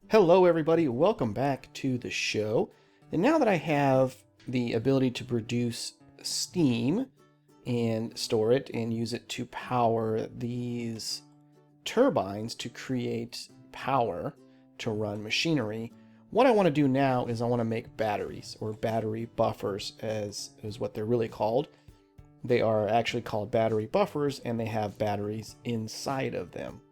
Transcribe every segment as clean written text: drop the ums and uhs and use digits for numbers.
Hello everybody, welcome back to the show. And now that I have the ability to produce steam and store it and use it to power these turbines to create power to run machinery, what I want to do now is I want to make batteries, or battery buffers as is what they're really called. They are actually called battery buffers and they have batteries inside of them.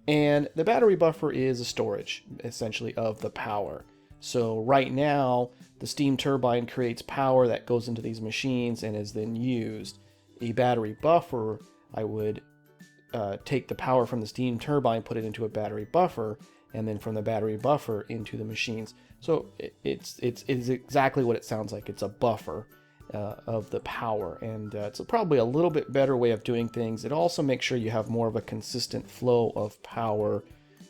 And the battery buffer is a storage, essentially, of the power. So right now, the steam turbine creates power that goes into these machines and is then used. A battery buffer, I would take the power from the steam turbine, put it into a battery buffer, and then from the battery buffer into the machines. So it's exactly what it sounds like. It's a buffer of the power, and it's probably a little bit better way of doing things. It also makes sure you have more of a consistent flow of power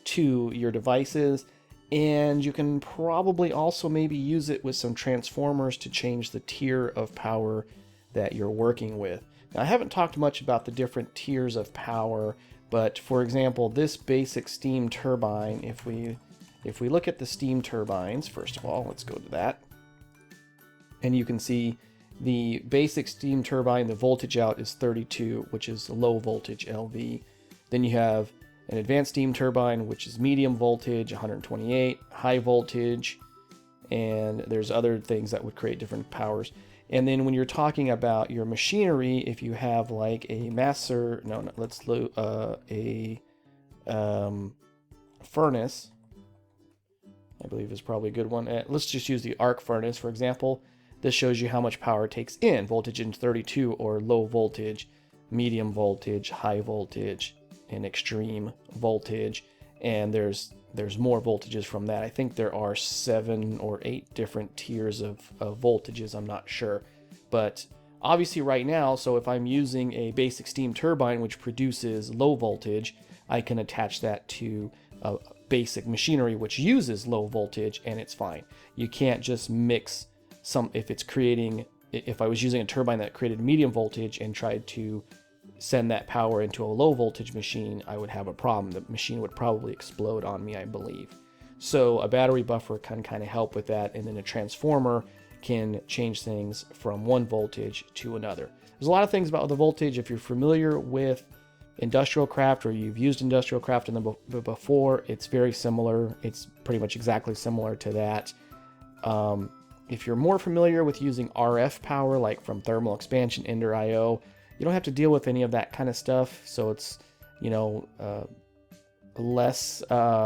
to your devices, and you can probably also maybe use it with some transformers to change the tier of power that you're working with. Now, I haven't talked much about the different tiers of power, but for example, this basic steam turbine, if we look at the steam turbines, first of all, let's go to that, and you can see the basic steam turbine, the voltage out is 32, which is low voltage LV. Then you have an advanced steam turbine, which is medium voltage, 128, high voltage, and there's other things that would create different powers. And then when you're talking about your machinery, if you have like a furnace, I believe is probably a good one. Let's just use the arc furnace, for example. This shows you how much power it takes in, voltage in 32, or low voltage, medium voltage, high voltage, and extreme voltage. And there's more voltages from that. I think there are 7 or 8 different tiers of voltages, I'm not sure. But obviously right now, so if I'm using a basic steam turbine which produces low voltage, I can attach that to a basic machinery which uses low voltage, and it's fine. You can't just mix if I was using a turbine that created medium voltage and tried to send that power into a low voltage machine, I would have a problem. The machine would probably explode on me, I believe. So a battery buffer can kind of help with that, and then a transformer can change things from one voltage to another. There's a lot of things about the voltage. If you're familiar with industrial craft, or you've used industrial craft before, it's very similar. It's pretty much exactly similar to that. If you're more familiar with using RF power, like from thermal expansion, Ender IO, you don't have to deal with any of that kind of stuff. So it's, less of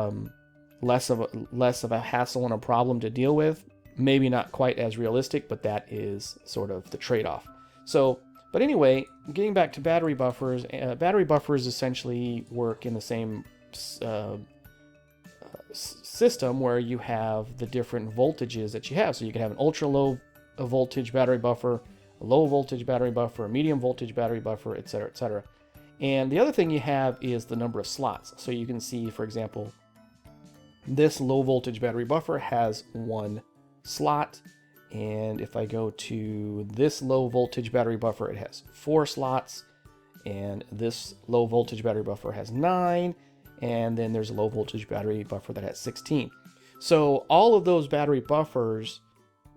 a hassle and a problem to deal with. Maybe not quite as realistic, but that is sort of the trade-off. So, but anyway, getting back to battery buffers essentially work in the same system where you have the different voltages that you have. So you can have an ultra low voltage battery buffer, a low voltage battery buffer, a medium voltage battery buffer, etc., etc. And the other thing you have is the number of slots. So you can see, for example, this low voltage battery buffer has 1 slot. And if I go to this low voltage battery buffer, it has 4 slots. And this low voltage battery buffer has 9. And then there's a low voltage battery buffer that has 16. So all of those battery buffers,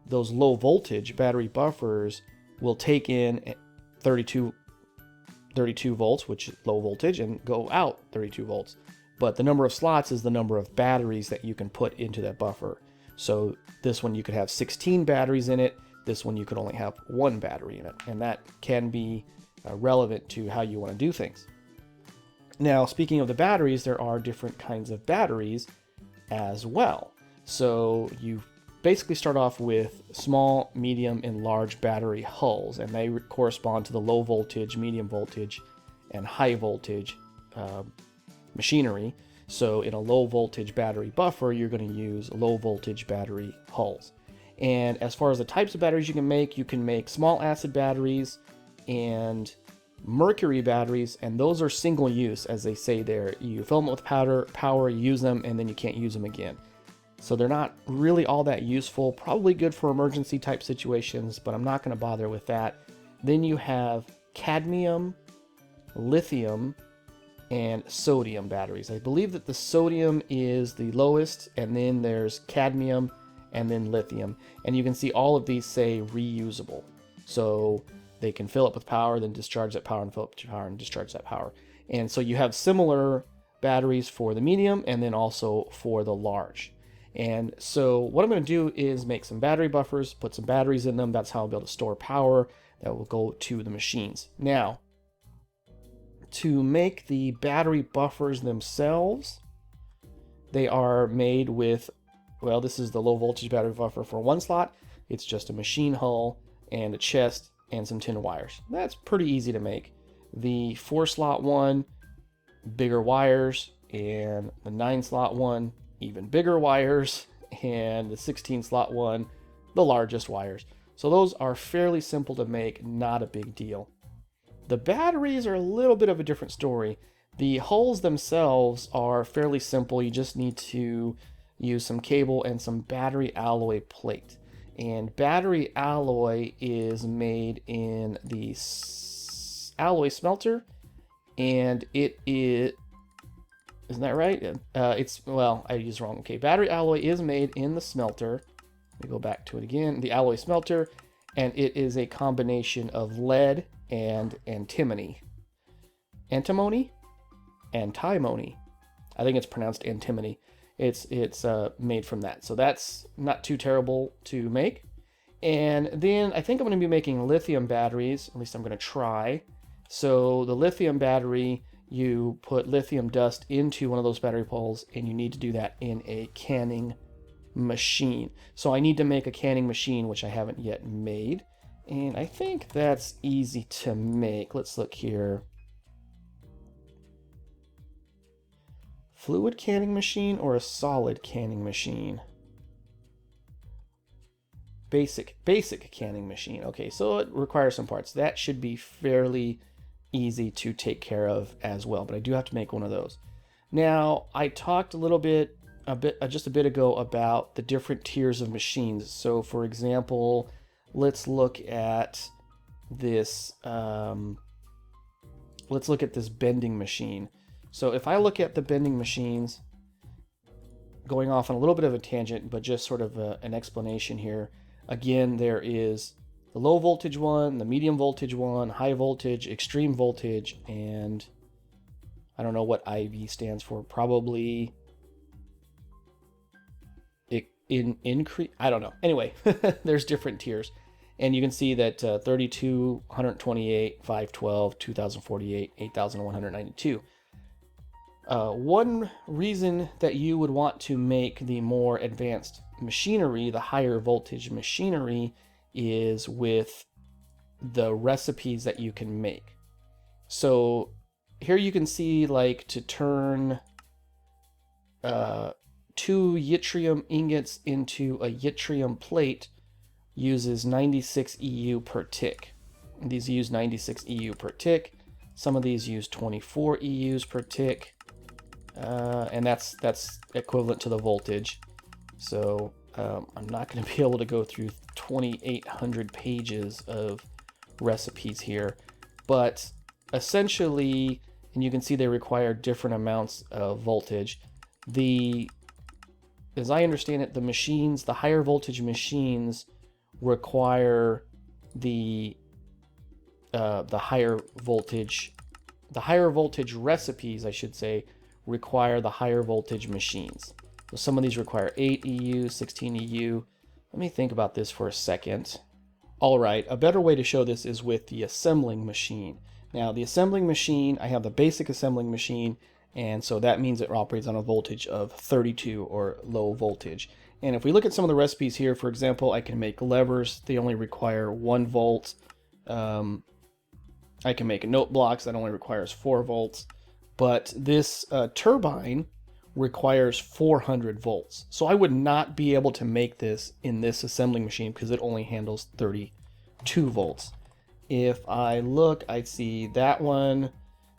those low voltage battery buffers, will take in 32 volts, which is low voltage, and go out 32 volts. But the number of slots is the number of batteries that you can put into that buffer. So this one you could have 16 batteries in it. This one you could only have 1 battery in it. And that can be relevant to how you want to do things. Now, speaking of the batteries, there are different kinds of batteries as well. So you basically start off with small, medium, and large battery hulls, and they correspond to the low voltage, medium voltage, and high voltage machinery. So in a low voltage battery buffer, you're going to use low voltage battery hulls. And as far as the types of batteries you can make small acid batteries and mercury batteries, and those are single use, as they say there. You fill them with power, you use them, and then you can't use them again. So they're not really all that useful. Probably good for emergency type situations, but I'm not going to bother with that. Then you have cadmium, lithium, and sodium batteries. I believe that the sodium is the lowest, and then there's cadmium, and then lithium. And you can see all of these say reusable. So they can fill up with power, then discharge that power, and fill up with power, and discharge that power. And so you have similar batteries for the medium, and then also for the large. And so what I'm going to do is make some battery buffers, put some batteries in them. That's how I'll be able to store power that will go to the machines. Now, to make the battery buffers themselves, they are made with, well, this is the low voltage battery buffer for one slot. It's just a machine hull and a chest and some tin wires. That's pretty easy to make. The 4-slot one, bigger wires, and the 9-slot one, even bigger wires, and the 16-slot one, the largest wires. So those are fairly simple to make, not a big deal. The batteries are a little bit of a different story. The hulls themselves are fairly simple. You just need to use some cable and some battery alloy plate. And battery alloy is made in the alloy smelter, and it is, isn't that right? Well, I used wrong. Okay, battery alloy is made in the smelter. Let me go back to it again. The alloy smelter, and it is a combination of lead and antimony. Antimony? Antimony. I think it's pronounced antimony. It's made from that. So that's not too terrible to make. And then I think I'm going to be making lithium batteries. At least I'm going to try. So the lithium battery, you put lithium dust into one of those battery poles, and you need to do that in a canning machine. So I need to make a canning machine, which I haven't yet made. And I think that's easy to make. Let's look here. Fluid canning machine or a solid canning machine? Basic canning machine. Okay, so it requires some parts. That should be fairly easy to take care of as well, but I do have to make one of those. Now, I talked just a bit ago about the different tiers of machines. So for example, let's look at this bending machine. So if I look at the bending machines, going off on a little bit of a tangent, but just sort of an explanation here. Again, there is the low voltage one, the medium voltage one, high voltage, extreme voltage, and I don't know what IV stands for. Probably increase. I don't know. Anyway, there's different tiers. And you can see that 32, 128, 512, 2048, 8192. One reason that you would want to make the more advanced machinery, the higher voltage machinery, is with the recipes that you can make. So here you can see, like, to turn 2 yttrium ingots into a yttrium plate uses 96 EU per tick. These use 96 EU per tick. Some of these use 24 EUs per tick. And that's equivalent to the voltage. So I'm not going to be able to go through 2,800 pages of recipes here, but essentially, and you can see they require different amounts of voltage. As I understand it, the higher voltage machines require the higher voltage recipes, I should say, require the higher voltage machines. So some of these require 8 EU, 16 EU. Let me think about this for a second. All right, a better way to show this is with the assembling machine. Now, the assembling machine, I have the basic assembling machine, and so that means it operates on a voltage of 32 or low voltage. And if we look at some of the recipes here, for example, I can make levers. They only require 1 volt. I can make note blocks that only requires 4 volts. But this turbine requires 400 volts. So I would not be able to make this in this assembling machine because it only handles 32 volts. If I look, I'd see that one,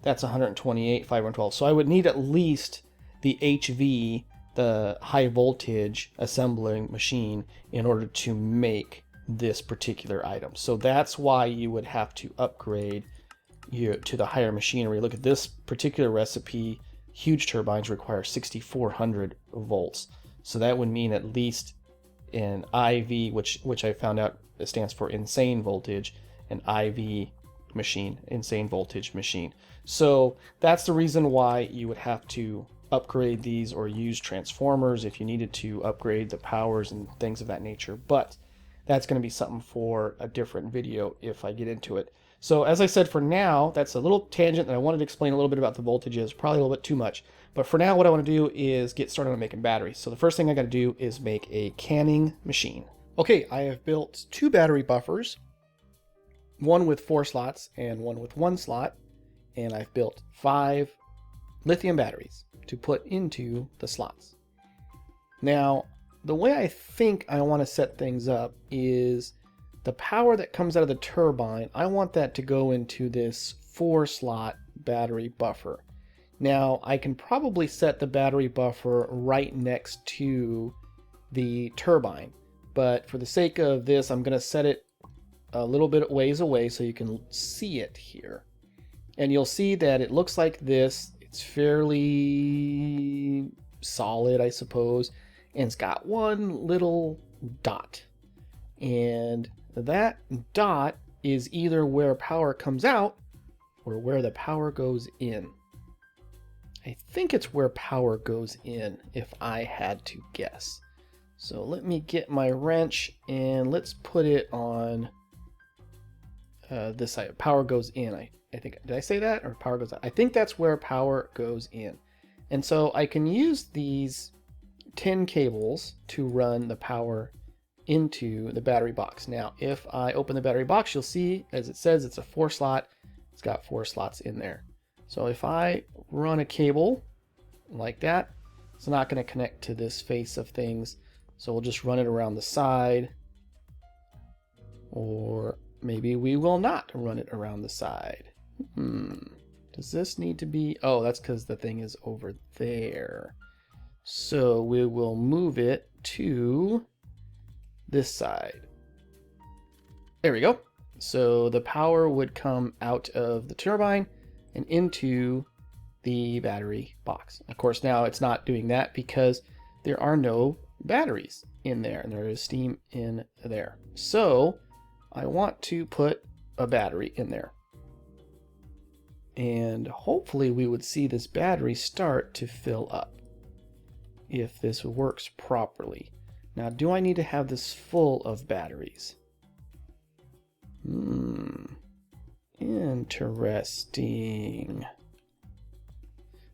that's 128, 512. So I would need at least the HV, the high voltage assembling machine, in order to make this particular item. So that's why you would have to upgrade to the higher machinery. Look at this particular recipe. Huge turbines require 6,400 volts. So that would mean at least an IV, which I found out stands for insane voltage, an IV machine, insane voltage machine. So that's the reason why you would have to upgrade these or use transformers if you needed to upgrade the powers and things of that nature. But that's going to be something for a different video if I get into it. So as I said, for now, that's a little tangent that I wanted to explain a little bit about the voltages, probably a little bit too much. But for now, what I want to do is get started on making batteries. So the first thing I got to do is make a canning machine. Okay, I have built 2 battery buffers, one with 4 slots and one with 1 slot. And I've built 5 lithium batteries to put into the slots. Now, the way I think I want to set things up is the power that comes out of the turbine, I want that to go into this 4-slot battery buffer. Now, I can probably set the battery buffer right next to the turbine, but for the sake of this, I'm going to set it a little bit ways away so you can see it here. And you'll see that it looks like this. It's fairly solid, I suppose, and it's got one little dot. And that dot is either where power comes out or where the power goes in. I think it's where power goes in, if I had to guess. So let me get my wrench and let's put it on this side. Power goes in. I think, did I say that? Or power goes out? I think that's where power goes in. And so I can use these 10 cables to run the power into the battery box. Now, if I open the battery box, you'll see, as it says, it's a 4-slot. It's got 4 slots in there. So if I run a cable like that, it's not going to connect to this face of things. So we'll just run it around the side. Or maybe we will not run it around the side. Does this need to be... Oh, that's because the thing is over there. So we will move it to this side. There we go. So the power would come out of the turbine and into the battery box. Of course, now it's not doing that because there are no batteries in there and there is steam in there. So I want to put a battery in there. And hopefully we would see this battery start to fill up if this works properly. Now, do I need to have this full of batteries? Interesting.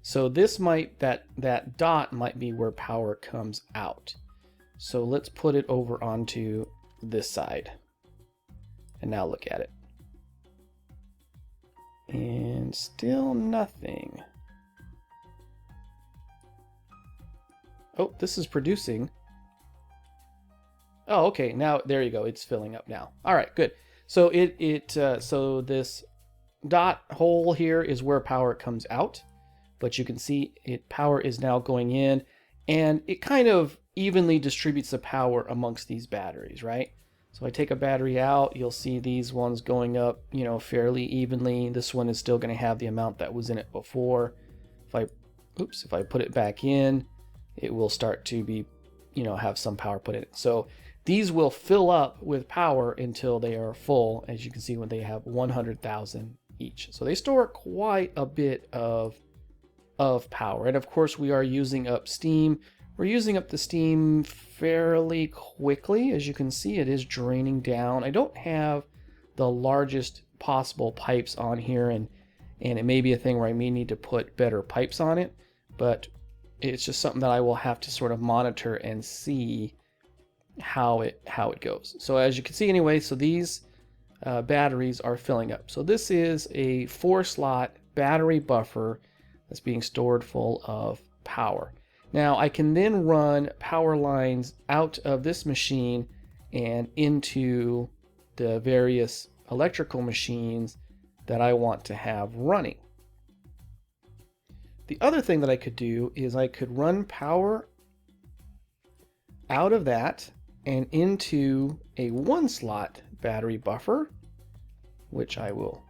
So this might, that dot might be where power comes out. So let's put it over onto this side. And now look at it. And still nothing. Oh, this is producing. Oh, okay. Now there you go. It's filling up now. All right, good. So so this dot hole here is where power comes out, but you can see power is now going in, and it kind of evenly distributes the power amongst these batteries, right? So I take a battery out, you'll see these ones going up, you know, fairly evenly. This one is still going to have the amount that was in it before. If I put it back in, it will start to be, you know, have some power put in it. So these will fill up with power until they are full, as you can see when they have 100,000 each. So they store quite a bit of power. And of course, we are using up steam. We're using up the steam fairly quickly. As you can see, it is draining down. I don't have the largest possible pipes on here, and it may be a thing where I may need to put better pipes on it, but it's just something that I will have to sort of monitor and see how it goes. So as you can see anyway, so these batteries are filling up. So this is a 4-slot battery buffer that's being stored full of power. Now I can then run power lines out of this machine and into the various electrical machines that I want to have running. The other thing that I could do is I could run power out of that and into a 1-slot battery buffer, which I will,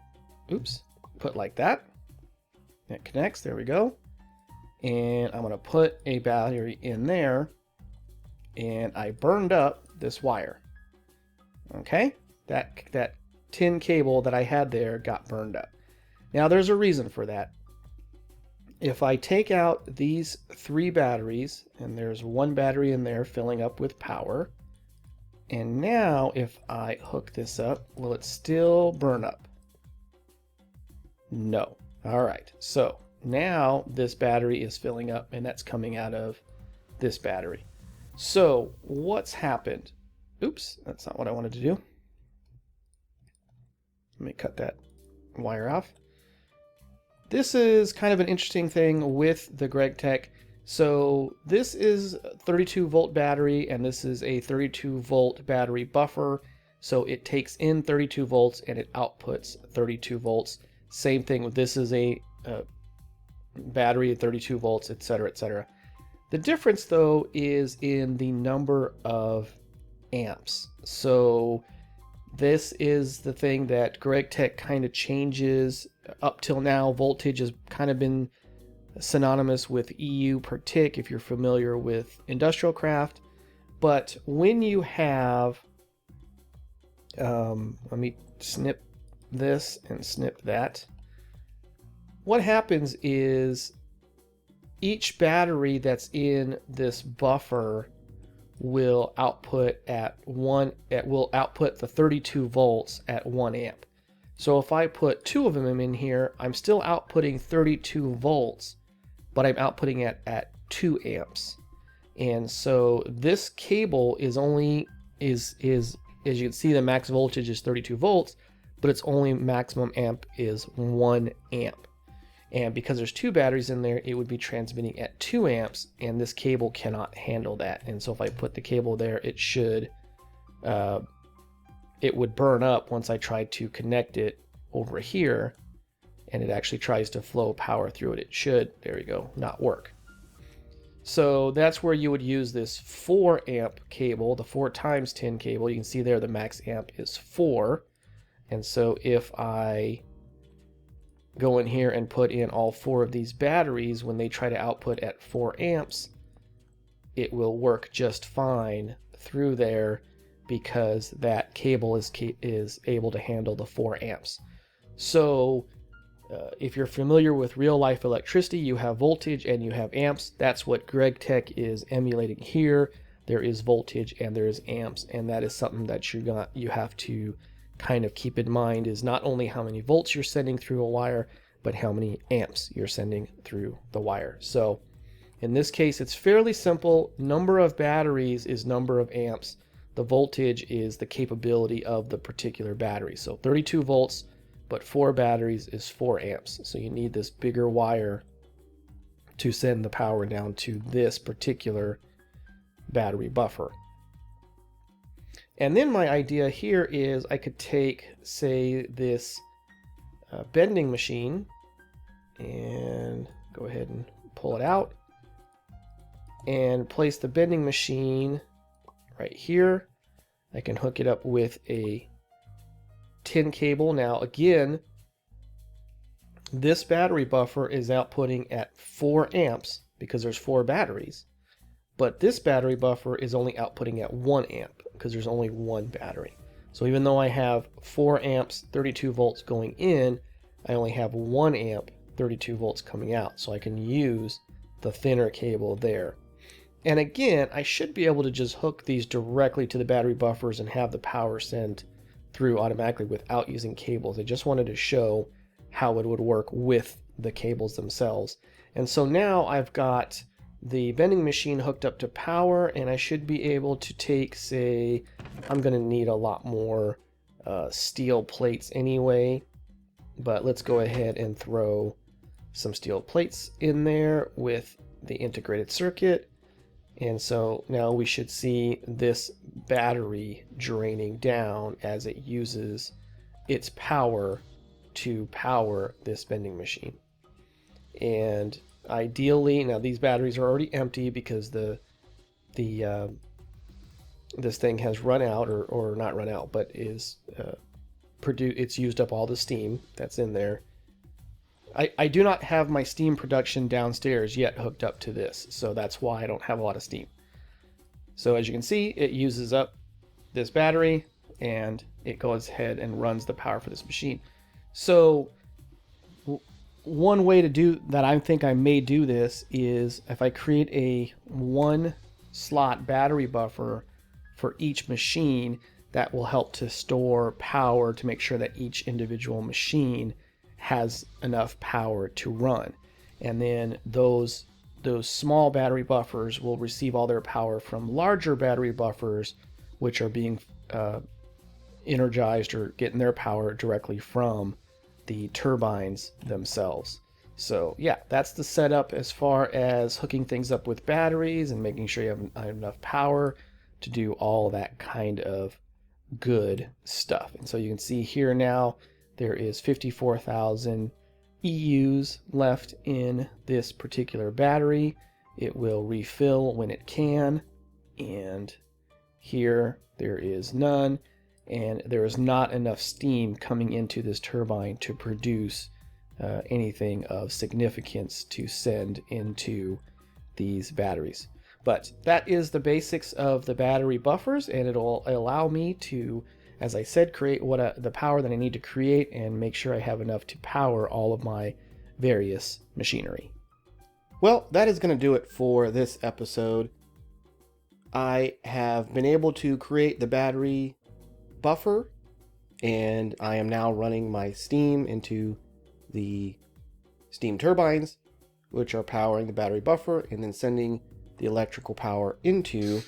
put like that. That connects, there we go. And I'm gonna put a battery in there, and I burned up this wire. Okay, that tin cable that I had there got burned up. Now there's a reason for that. If I take out these 3 batteries, and there's 1 battery in there filling up with power, and now if I hook this up, will it still burn up? No. All right, so now this battery is filling up, and that's coming out of this battery. So what's happened? Oops, that's not what I wanted to do. Let me cut that wire off. This is kind of an interesting thing with the GregTech. So this is a 32 volt battery, and this is a 32 volt battery buffer. So it takes in 32 volts and it outputs 32 volts. Same thing with this is a battery at 32 volts, etc., etc. The difference though is in the number of amps. So this is the thing that GregTech kind of changes. Up till now, voltage has kind of been synonymous with EU per tick if you're familiar with industrial craft. But when you have, let me snip this and snip that. What happens is each battery that's in this buffer will output will output the 32 volts at 1 amp. So if I put 2 of them in here, I'm still outputting 32 volts, but I'm outputting it at 2 amps. And so this cable is only is as you can see, the max voltage is 32 volts, but its only maximum amp is 1 amp. And because there's 2 batteries in there, it would be transmitting at 2 amps, and this cable cannot handle that. And so if I put the cable there, it would burn up once I tried to connect it over here, and it actually tries to flow power through it. It should, there we go, not work. So that's where you would use this 4 amp cable, the 4 times 10 cable. You can see there the max amp is 4. And so if I go in here and put in all 4 of these batteries, when they try to output at 4 amps, it will work just fine through there because that cable is able to handle the 4 amps. So if you're familiar with real life electricity, you have voltage and you have amps. That's what GregTech is emulating here. There is voltage and there is amps, and that is something that you have to kind of keep in mind, is not only how many volts you're sending through a wire, but how many amps you're sending through the wire. So in this case, it's fairly simple. Number of batteries is number of amps. The voltage is the capability of the particular battery. So 32 volts, but 4 batteries is 4 amps. So you need this bigger wire to send the power down to this particular battery buffer. And then my idea here is I could take, say, this bending machine and go ahead and pull it out and place the bending machine right here. I can hook it up with a tin cable. Now again, this battery buffer is outputting at 4 amps because there's 4 batteries, but this battery buffer is only outputting at 1 amp because there's only 1 battery. So even though I have 4 amps 32 volts going in, I only have 1 amp 32 volts coming out, so I can use the thinner cable there. And again, I should be able to just hook these directly to the battery buffers and have the power sent through automatically without using cables. I just wanted to show how it would work with the cables themselves. And so now I've got the bending machine hooked up to power, and I should be able to take, say, I'm going to need a lot more steel plates anyway, but let's go ahead and throw some steel plates in there with the integrated circuit. And so now we should see this battery draining down as it uses its power to power this bending machine. And ideally, now these batteries are already empty because this thing has run out, or not run out, but is it's used up all the steam that's in there. I do not have my steam production downstairs yet hooked up to this, so that's why I don't have a lot of steam. So as you can see, it uses up this battery and it goes ahead and runs the power for this machine. So one way to do that, I think I may do this, is if I create a 1-slot battery buffer for each machine, that will help to store power to make sure that each individual machine has enough power to run. And then those small battery buffers will receive all their power from larger battery buffers, which are being energized or getting their power directly from the turbines themselves. So yeah, that's the setup as far as hooking things up with batteries and making sure you have enough power to do all that kind of good stuff. And so you can see here now there is 54,000 EUs left in this particular battery. It will refill when it can, and here there is none, and there is not enough steam coming into this turbine to produce anything of significance to send into these batteries. But that is the basics of the battery buffers, and it'll allow me to, as I said, create the power that I need to create and make sure I have enough to power all of my various machinery. Well, that is going to do it for this episode. I have been able to create the battery buffer, and I am now running my steam into the steam turbines, which are powering the battery buffer, and then sending the electrical power into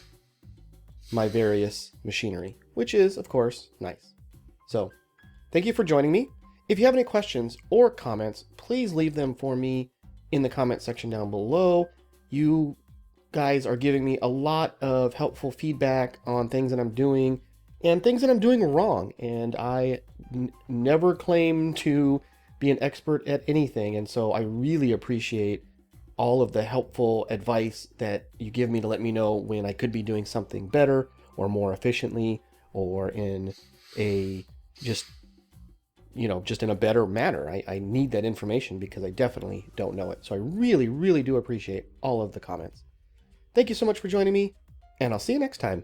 my various machinery, which is, of course, nice. So, thank you for joining me. If you have any questions or comments, please leave them for me in the comment section down below. You guys are giving me a lot of helpful feedback on things that I'm doing and things that I'm doing wrong. And I never claim to be an expert at anything. And so I really appreciate all of the helpful advice that you give me to let me know when I could be doing something better or more efficiently or in a just in a better manner. I need that information because I definitely don't know it. So I really, really do appreciate all of the comments. Thank you so much for joining me, and I'll see you next time.